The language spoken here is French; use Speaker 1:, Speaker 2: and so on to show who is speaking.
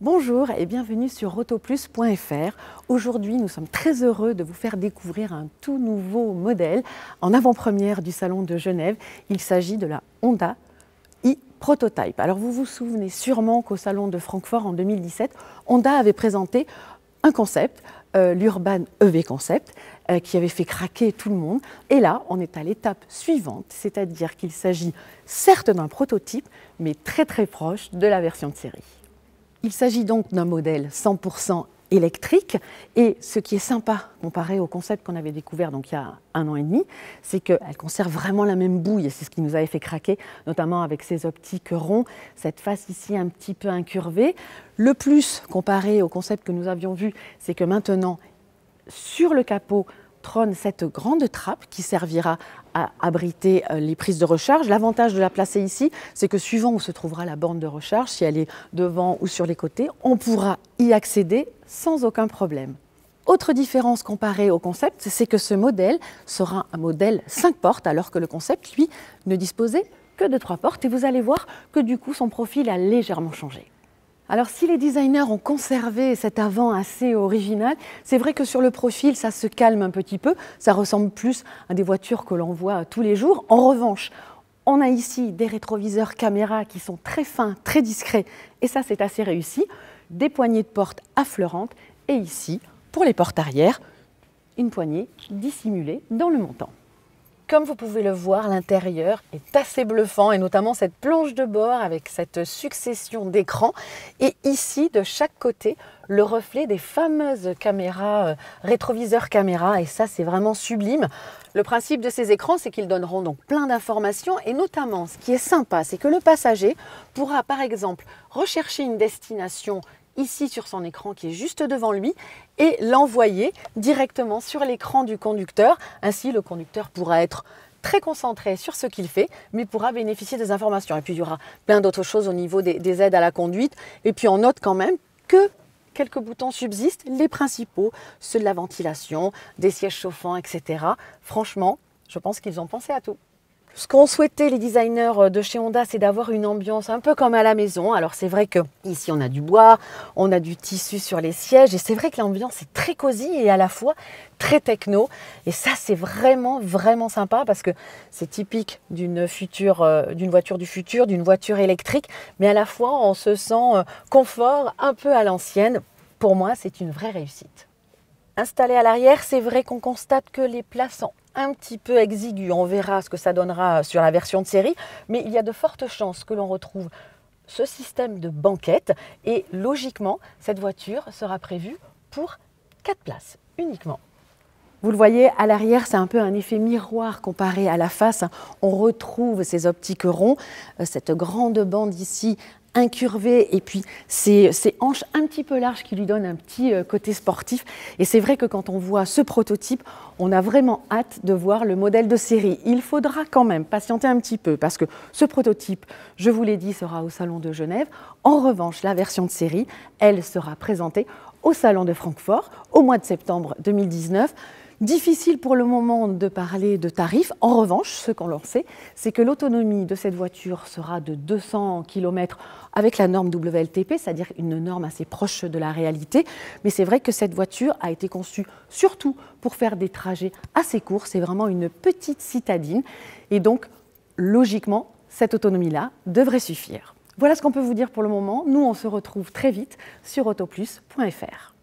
Speaker 1: Bonjour et bienvenue sur autoplus.fr. Aujourd'hui, nous sommes très heureux de vous faire découvrir un tout nouveau modèle en avant-première du Salon de Genève. Il s'agit de la Honda e-Prototype. Alors vous vous souvenez sûrement qu'au Salon de Francfort en 2017, Honda avait présenté un concept, l'Urban EV Concept, qui avait fait craquer tout le monde. Et là, on est à l'étape suivante, c'est-à-dire qu'il s'agit certes d'un prototype, mais très proche de la version de série. Il s'agit donc d'un modèle 100% électrique et ce qui est sympa comparé au concept qu'on avait découvert donc il y a 1 an et demi, c'est qu'elle conserve vraiment la même bouille et c'est ce qui nous avait fait craquer, notamment avec ses optiques ronds, cette face ici un petit peu incurvée. Le plus comparé au concept que nous avions vu, c'est que maintenant sur le capot trône cette grande trappe qui servira à abriter les prises de recharge. L'avantage de la placer ici, c'est que suivant où se trouvera la borne de recharge, si elle est devant ou sur les côtés, on pourra y accéder sans aucun problème. Autre différence comparée au concept, c'est que ce modèle sera un modèle 5 portes, alors que le concept, lui, ne disposait que de 3 portes. Et vous allez voir que du coup, son profil a légèrement changé. Alors si les designers ont conservé cet avant assez original, c'est vrai que sur le profil, ça se calme un petit peu, ça ressemble plus à des voitures que l'on voit tous les jours. En revanche, on a ici des rétroviseurs caméra qui sont très fins, très discrets, et ça c'est assez réussi, des poignées de porte affleurantes, et ici, pour les portes arrière, une poignée dissimulée dans le montant. Comme vous pouvez le voir, l'intérieur est assez bluffant et notamment cette planche de bord avec cette succession d'écrans. Et ici, de chaque côté, le reflet des fameuses caméras, rétroviseurs caméra. Et ça, c'est vraiment sublime. Le principe de ces écrans, c'est qu'ils donneront donc plein d'informations. Et notamment, ce qui est sympa, c'est que le passager pourra, par exemple, rechercher une destination ici sur son écran qui est juste devant lui et l'envoyer directement sur l'écran du conducteur. Ainsi, le conducteur pourra être très concentré sur ce qu'il fait, mais pourra bénéficier des informations. Et puis, il y aura plein d'autres choses au niveau des aides à la conduite. Et puis, on note quand même que quelques boutons subsistent, les principaux, ceux de la ventilation, des sièges chauffants, etc. Franchement, je pense qu'ils ont pensé à tout. Ce qu'ont souhaité les designers de chez Honda, c'est d'avoir une ambiance un peu comme à la maison. Alors c'est vrai que ici on a du bois, on a du tissu sur les sièges et c'est vrai que l'ambiance est très cosy et à la fois très techno. Et ça c'est vraiment sympa parce que c'est typique d'une voiture du futur, d'une voiture électrique, mais à la fois on se sent confort un peu à l'ancienne. Pour moi, c'est une vraie réussite. Installé à l'arrière, c'est vrai qu'on constate que les places sont un petit peu exiguës. On verra ce que ça donnera sur la version de série, mais il y a de fortes chances que l'on retrouve ce système de banquette et logiquement, cette voiture sera prévue pour 4 places uniquement. Vous le voyez, à l'arrière, c'est un peu un effet miroir comparé à la face. On retrouve ces optiques ronds, cette grande bande ici incurvée et puis ces hanches un petit peu larges qui lui donnent un petit côté sportif. Et c'est vrai que quand on voit ce prototype, on a vraiment hâte de voir le modèle de série. Il faudra quand même patienter un petit peu parce que ce prototype, je vous l'ai dit, sera au Salon de Genève. En revanche, la version de série, elle sera présentée au Salon de Francfort au mois de septembre 2019. Difficile pour le moment de parler de tarifs. En revanche, ce qu'on leur sait, c'est que l'autonomie de cette voiture sera de 200 km avec la norme WLTP, c'est-à-dire une norme assez proche de la réalité. Mais c'est vrai que cette voiture a été conçue surtout pour faire des trajets assez courts. C'est vraiment une petite citadine. Et donc, logiquement, cette autonomie-là devrait suffire. Voilà ce qu'on peut vous dire pour le moment. Nous, on se retrouve très vite sur autoplus.fr.